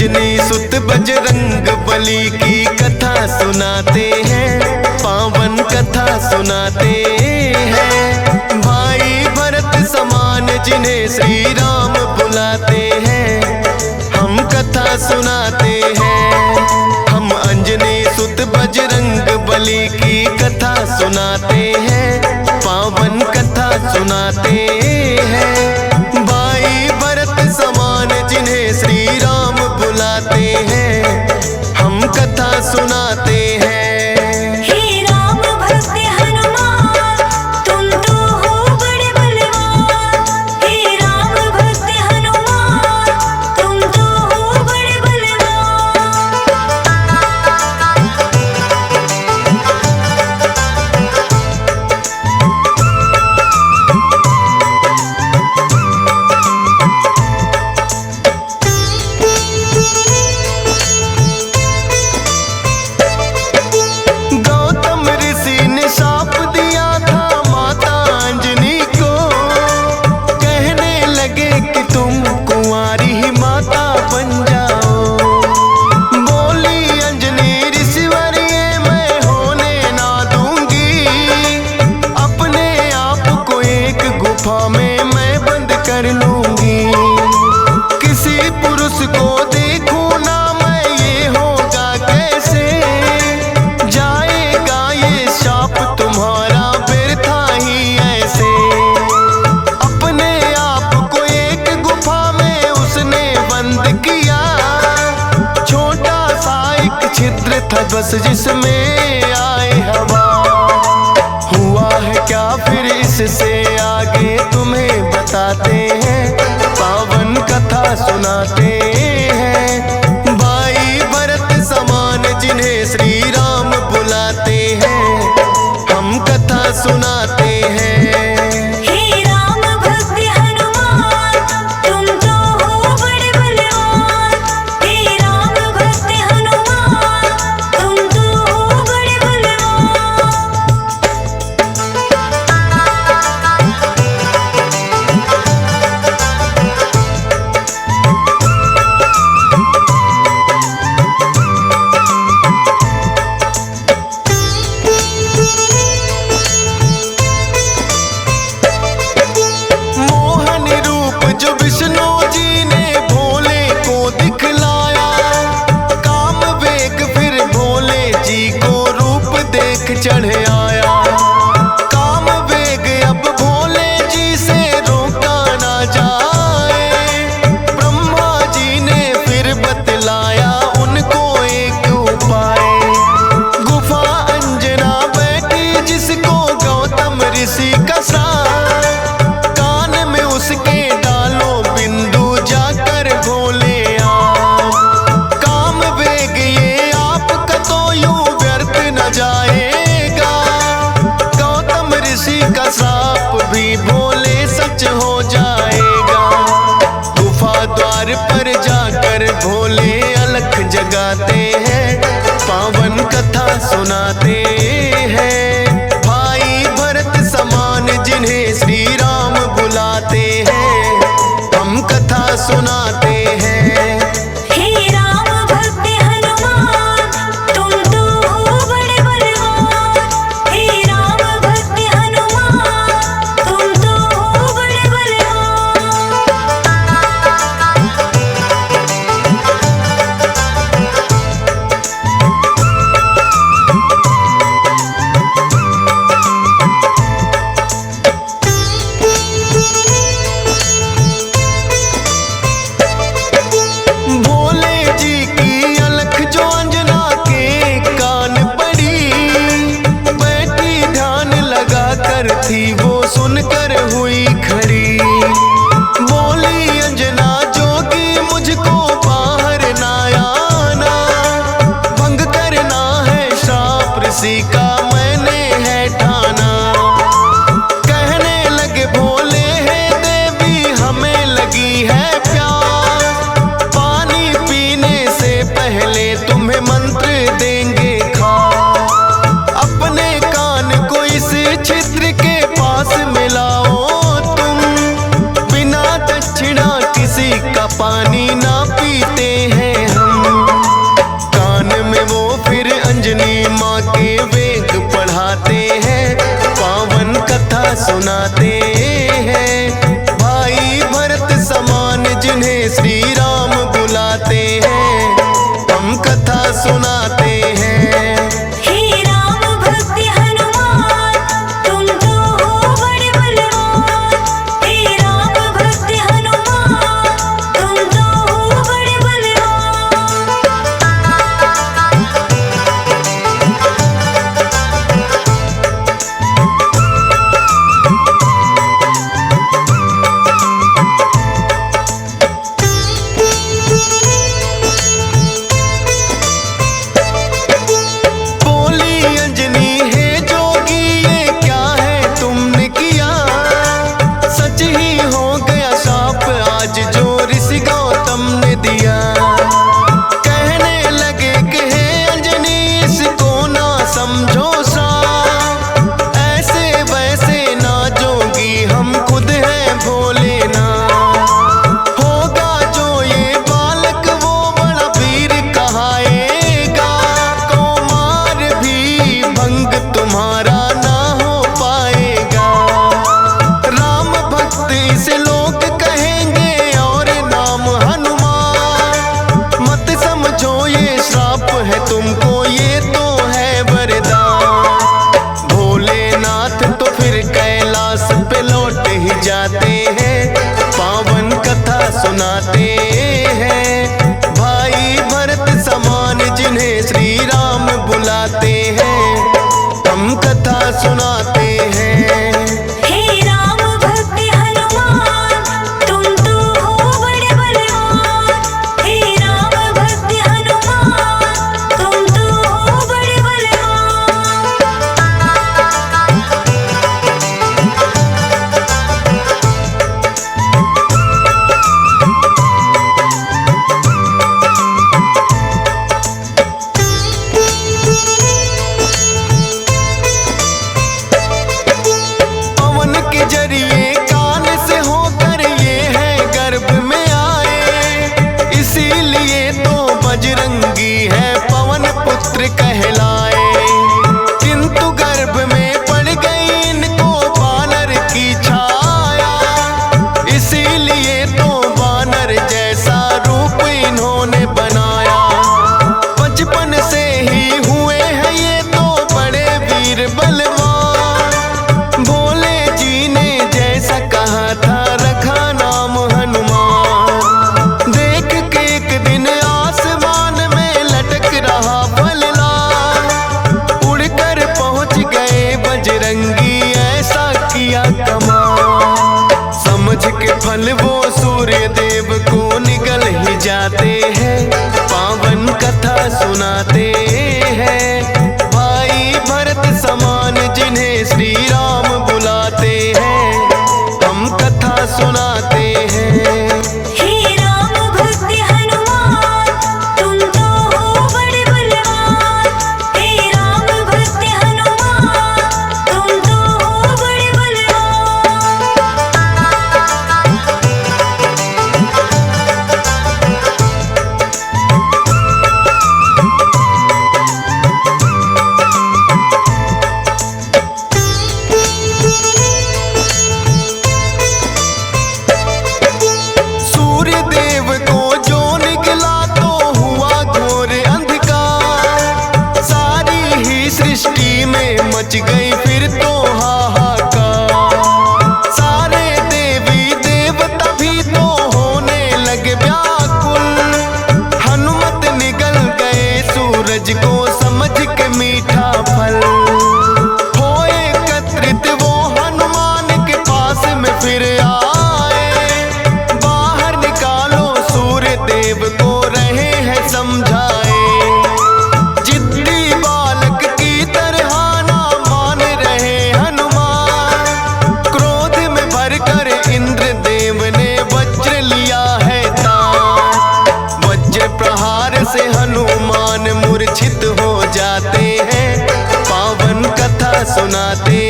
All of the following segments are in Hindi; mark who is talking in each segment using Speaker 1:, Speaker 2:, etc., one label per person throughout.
Speaker 1: अंजनी सुत बजरंग बली की कथा सुनाते हैं, पावन कथा सुनाते हैं। भाई भरत समान जिन्हें श्री राम बुलाते हैं, हम कथा सुनाते हैं। हम अंजनी सुत बजरंग बली की कथा सुनाते हैं, पावन कथा सुनाते हैं। भाई भरत समान जिन्हें श्री राम बुलाते हैं, हम कथा सुनाते हैं। था बस जिसमें आए हवा, हुआ है क्या फिर इससे आगे तुम्हें बताते हैं, पावन कथा सुनाते हैं। भाई भरत समान जिन्हें श्री राम बुलाते हैं, हम कथा सुनाते हैं। चढ़ आया काम वेग, अब भोले जी से रोका ना जाए। ब्रह्मा जी ने फिर बतलाया उनको एक उपाय, गुफा अंजना बैठी जिसको गौतम ऋषि का साथ, कान में उसके डालो बिंदु जाकर भोले आओ। काम वेग ये आपका तो यूं व्यर्थ न जाए, का साप भी भोले सच हो जाएगा। गुफा द्वार पर जाकर भोले अलख जगाते हैं, पावन कथा सुनाते हैं। भाई भरत समान जिन्हें श्री राम बुलाते हैं, हम कथा सुनाते हैं। थी वो सुनकर हुई खड़ी, बोली अंजना जोगी मुझको बाहर ना आना, भंग करना है श्राप ऋषि का मैंने है ठाना। कहने लगे भोले है देवी हमें लगी है प्यास, पानी पीने से पहले तुम्हें मंत्र देंगे खास। अपने कान को इस छिद्र के पास मिलाओ सुनाते हैं। भाई भरत समान जिन्हें श्री राम बुलाते हैं, हम कथा सुनाते हैं।
Speaker 2: हे राम भक्त हनुमान, तुम तो हो बड़े बलवान। हे राम भक्त हनुमान, तुम तो हो बड़े बलवान।
Speaker 1: बोली अंजनी है जोगी, ये क्या है तुमने किया? सच ही हो गया शाप आज जो ऋषि गौतम ने दिया। कहने लगे कि हे अंजनी इसको ना समझो श्राप, ऐसे वैसे ना जोगी हम खुद हैं भोले ना। होगा जो ये बालक वो बड़ा वीर कहाएगा, कौमार भी भंग तुम्हारा ना हो पाएगा। राम भक्त इसे लोग कहेंगे और नाम हनुमान, मत समझो ये श्राप है तुमको, ये तो है वरदान। भोलेनाथ तो फिर कैलाश पे लौट ही जाते हैं, पावन कथा सुनाते हैं। भाई भरत समान जिन्हें श्री राम बुलाते हैं, हम कथा सुनाते हैं।
Speaker 2: हे राम भक्त हनुमान, तुम तो हो बड़े बलवान। हे राम भक्त हनुमान, तुम तो हो बड़े बलवान।
Speaker 1: पवन के जरिए कान से होकर ये है गर्भ में आए, इसीलिए तो बजरंगी है पवन पुत्र कहलाए। किंतु गर्भ में पड़ गई इनको बानर की छाया, इसीलिए तो बानर जैसा रूप इन्होंने बनाया। बचपन से ही हुए हैं ये तो बड़े वीर बलवान, भोले जी ने जैसा कहा था रखा नाम हनुमान। देख के एक दिन आसमान में लटक रहा फलदार, उड़कर पहुंच गए बजरंगी ऐसा किया कमाल। समझ के फल वो सूर्य देव को निगल ही जाते हैं, पावन कथा सुनाते हैं। भाई भरत समान जिन्हें श्री राम बुलाते हैं, हम कथा सुनाते हैं।
Speaker 2: हे राम भक्त हनुमान, तुम तो हो बड़े बलवान। हे राम भक्त हनुमान, तुम तो हो बड़े बलवान।
Speaker 1: सूर्य देव को जो निकला तो हुआ घोर अंधकार, सारी ही सृष्टि में मच गई फिर तो हाहाकार। सारे देवी देवता भी तो होने लगे व्याकुल, हनुमत निगल गए सूरज को समझ के मीठा फल। हो एकत्रित वो हनुमान के पास में फिर आए, बाहर निकालो सूर्य देव को रहे हैं समझाए। जिद्दी बालक की तरह ना मान रहे हनुमान, क्रोध में भरकर इंद्र देव ने वज्र लिया है तान। वज्र प्रहार से हनुमान मूर्छित हो जाते हैं, पावन कथा सुनाते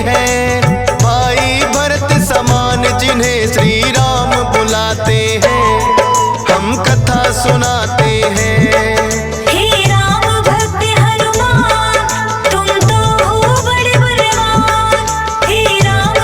Speaker 1: हैं। भाई भरत समान जिन्हें श्री राम बुलाते हैं, हम कथा सुनाते हैं।
Speaker 2: हे राम भक्त हनुमान, तुम तो हो बड़े बलवान। हे राम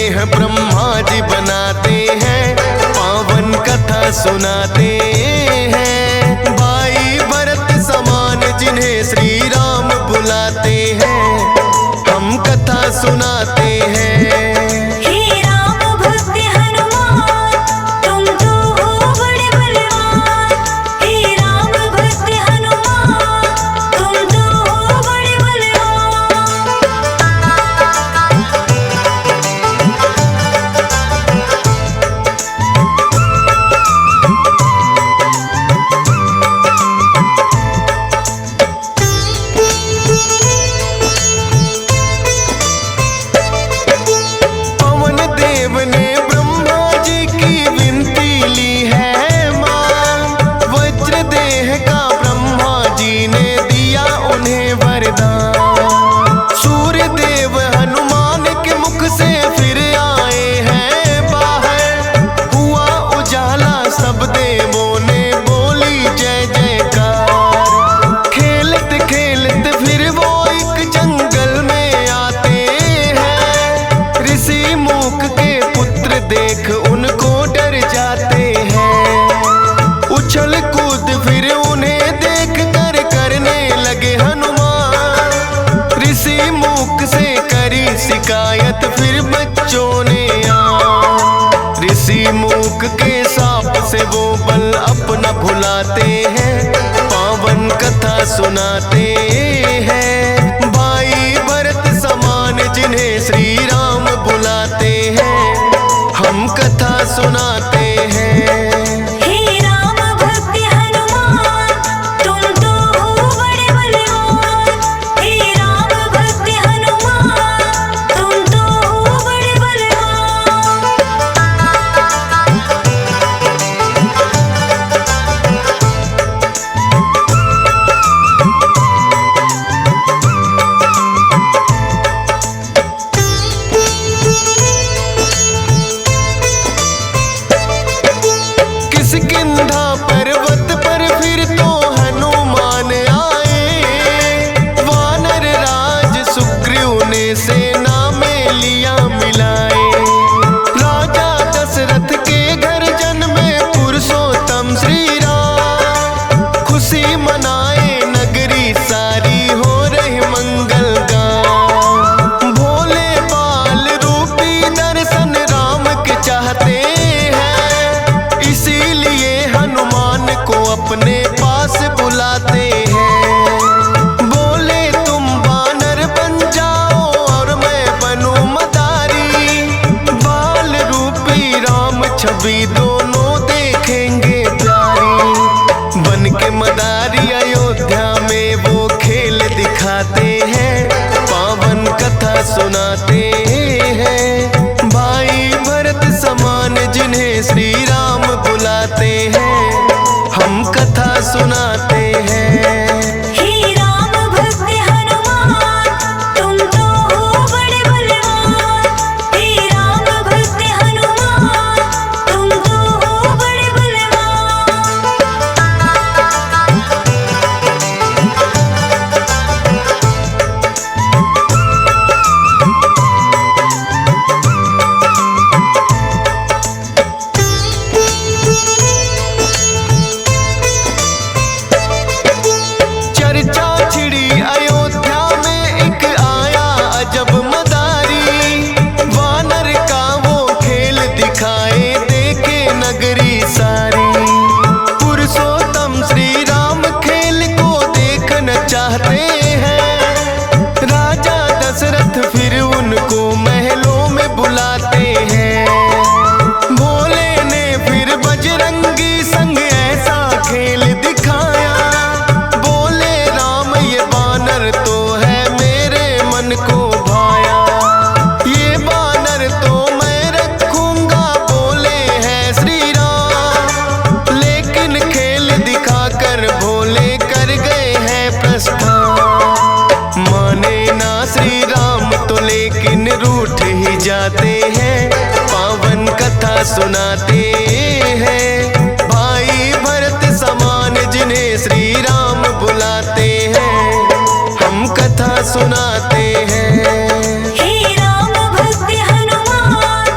Speaker 1: देह ब्रह्मा जी बनाते हैं, पावन कथा सुनाते हैं। भाई भरत समान जिन्हें श्री राम बुलाते हैं, हम कथा सुनाते हैं।
Speaker 2: हे राम भक्त हनुमान, तुम तो हो बड़े बलवान। हे राम भक्त हनुमान, तुम तो हो बड़े बलवान।
Speaker 1: पवन देव ने ब्रह्मा जी की विनती ली है मां, वज्र देह का ब्रह्मा जी ने दिया उन्हें वरदान। सूर्य देव हनुमान के मुख से फिर आए हैं बाहर, हुआ उजाला सब देवों ने बोली जय जयकार। खेलते खेलते फिर वो एक जंगल में आते हैं, ऋषि मूक के पुत्र देख उनको डर जाते हैं। उछल कूद फिर उन्हें देख कर करने लगे हनुमान, ऋषि मूक से करी शिकायत फिर बच्चों ने ऋषि मूक के साप से वो बल अपना भुलाते हैं, पावन कथा सुनाते हैं। भाई भरत समान जिन्हें श्री राम बुलाते हैं, हम कथा सुनाते हैं।
Speaker 2: हे राम भक्त हनुमान, तुम तो हो बड़े बलवान। हे राम भक्त हनुमान, तुम तो हो बड़े बलवान।
Speaker 1: किष्किंधा पर्वत पर फिर तो हनुमान आए, वानर राज सुग्रीव ने सेना में लिया मिलाए। राजा दशरथ के घर जन्मे पुरुषोत्तम श्री राम, खुशी मनाए नगरी सारी हो रही मंगल गान। भोले बाल रूपी दर्शन राम के चाहते हैं, इसीलिए हनुमान को अपने पास बुलाते हैं। बोले तुम वानर बन जाओ और मैं बनूं मदारी, बाल रूपी राम छवि दोनों देखेंगे प्यारी। बन के मदारी अयोध्या में वो खेल दिखाते हैं, पावन कथा सुनाते हैं। भाई भरत समान जिन्हें श्री राम बुलाते हैं, हम कथा सुनाते हैं।
Speaker 2: हे राम भक्त हनुमान, तुम तो हो बड़े बलवान। हे राम भक्त हनुमान, तुम तो हो बड़े बलवान।
Speaker 1: चर्चा छिड़ी अयोध्या में एक आया अजब मदारी, वानर का वो खेल दिखाए देखे नगरी सारी। पुरुषोत्तम श्री राम खेल को देखना चाहते हैं, राजा दशरथ फिर उनको महलों में बुलाते हैं। भोले ने फिर बजरंगी संग ऐसा खेल दिखाया, बोले राम ये बानर तो है मेरे मन को भाया। ये बानर तो मैं रखूंगा, बोले हैं श्री राम, लेकिन खेल दिखाकर भोले कर गए हैं प्रस्थान। माने ना श्री राम तो लेकिन रूठ ही जाते हैं, पावन कथा सुनाते हैं। भाई भरत समान जिन्हें श्री राम बुलाते हैं, हम कथा सुनाते हैं।
Speaker 2: हे राम भक्त हनुमान,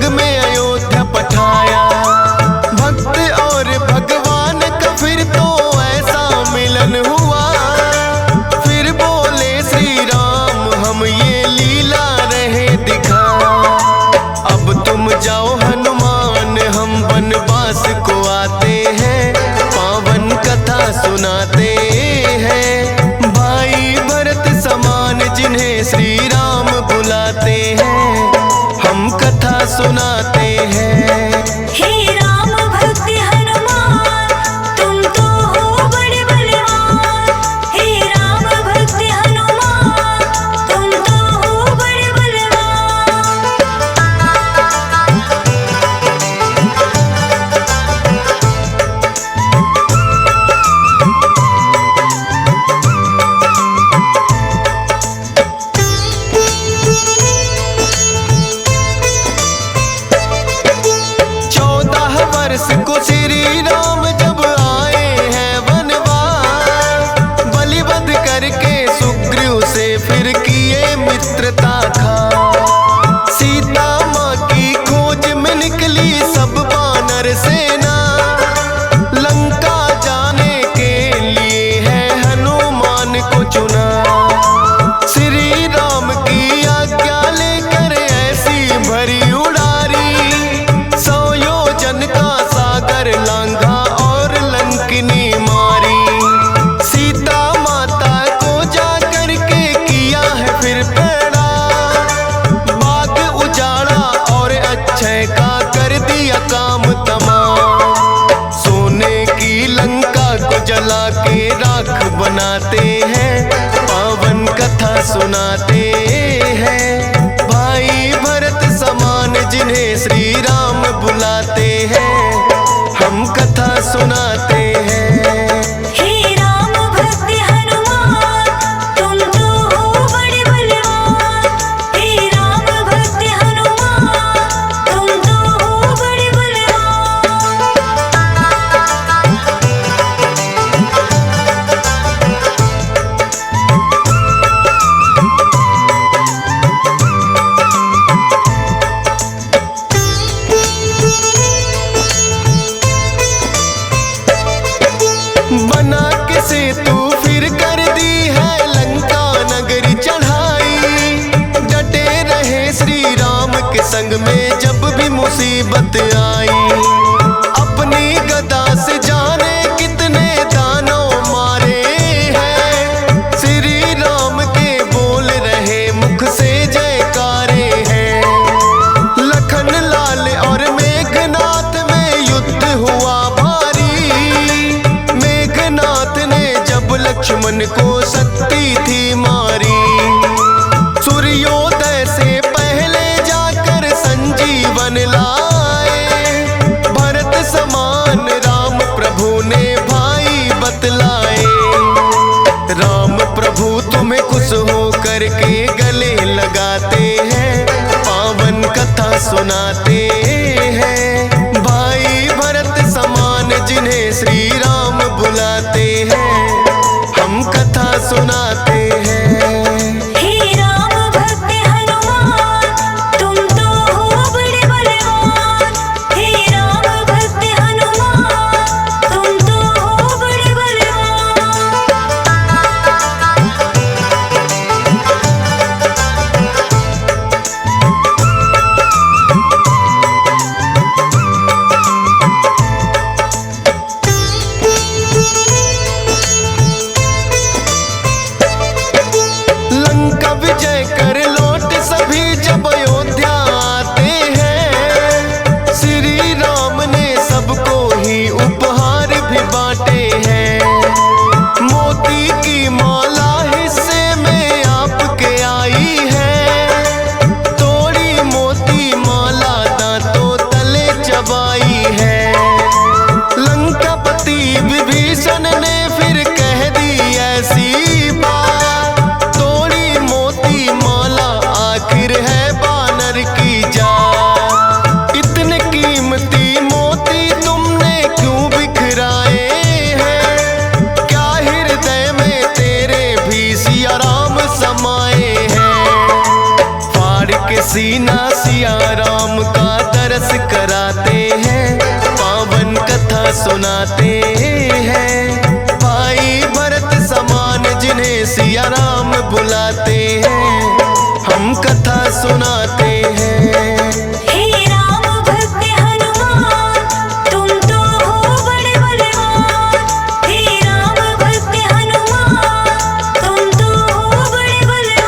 Speaker 1: संग में अयोध्या पठाया। भक्त और भगवान का फिर तो ऐसा मिलन हुआ। फिर बोले श्री राम हम ये लीला रहे दिखा। अब तुम जाओ हनुमान हम वनवास को आते हैं, पावन कथा सुनाते हैं। भाई भरत समान जिन्हें श्री राम बुलाते हैं, हम कथा सुनाते हैं।
Speaker 2: हे राम भक्त हनुमान तुम तो हो बड़े बलवान। हे राम भक्त हनुमान तुम तो हो बड़े बलवान।
Speaker 1: वर्ष को श्री राम जब आए हैं वनवास, बलिवध करके सुग्रीव से फिर किए मित्रता खा। सीता माँ की खोज में निकली सब वानर सेना, लंका जाने के लिए है हनुमान को चुना। श्री राम की आज्ञा लेकर ऐसी भरी उड़ारी, का सागर लांघा और लंकिनी मारी। सीता माता को जाकर के किया है फिर पैड़ा, बाग उजाड़ा और अक्षय का कर दिया काम तमाम। सोने की लंका को जला के राख बनाते हैं, पावन कथा सुनाते हैं। भाई भरत समान जिन्हें श्री राम बुलाते हैं, हम कथा सुनाते हैं।
Speaker 2: हे राम भक्त हनुमान तुम तो हो बड़े बलवान। हे राम भक्त हनुमान तुम तो हो बड़े बलवान।
Speaker 1: बना के सेतु फिर कर दी है लंका नगरी चढ़ाई। डटे रहे श्री राम के संग में जब भी मुसीबत आई। अपनी गदा से जाने कितने दानव मारे हैं, श्री राम के बोल रहे मुख से जयकारे हैं। लखन लाल और मेघनाथ में युद्ध हुआ भारी। मेघनाथ ने जब लक्ष्मण को शक्ति थी मारी, सूर्योदय से पहले जाकर संजीवन लाए। भरत समान राम प्रभु ने भाई बतलाए। राम प्रभु तुम्हें खुश हो करके गले लगाते हैं, पावन कथा सुनाते हैं। भाई भरत समान जिन्हें श्री राम बुलाते हैं, हम कथा सुनाते हैं।
Speaker 2: हे राम भक्त हनुमान तुम तो हो बड़े बलवान। हे राम भक्त हनुमान तुम तो हो बड़े बलवान।
Speaker 1: सुनाते हैं। भाई भरत समान जिन्हें सिया राम बुलाते हैं, हम कथा सुनाते हैं।
Speaker 2: हे राम भक्त हनुमान, तुम तो हो बड़े बलवान। हे राम भक्त हनुमान, तुम तो हो बड़े बलवान।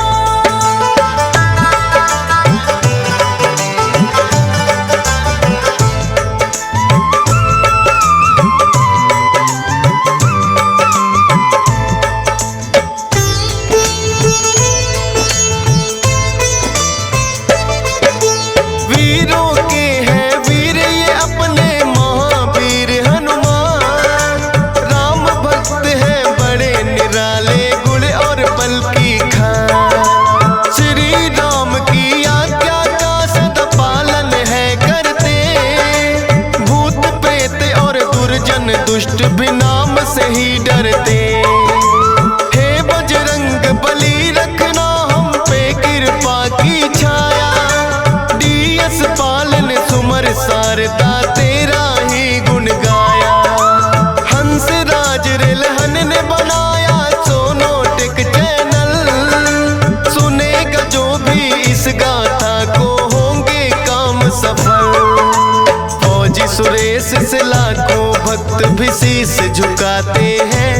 Speaker 1: वीरों के हैं वीर ये अपने महावीर हनुमान। राम भक्त हैं बड़े निराले, गुण और बल की खान। श्री राम की आज्ञा का सदा पालन है करते, भूत प्रेत और दुर्जन दुष्ट भी नाम से ही डरते। हे बजरंग बली रखना हम पे कृपा की छाया, पालन सुमर सारदा तेरा ही गुण गाया। हंस राज रिलहन ने बनाया सोनोटिक चैनल, सुनेगा जो भी इस गाथा को होंगे काम सफल। फौजी सुरेश से लाखों भक्त भी शीस झुकाते हैं,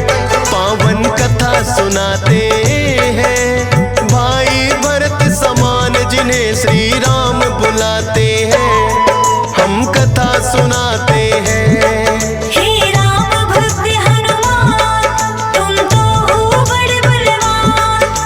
Speaker 1: पावन कथा सुनाते हैं। भाई भरत समान जिन्हें श्री राम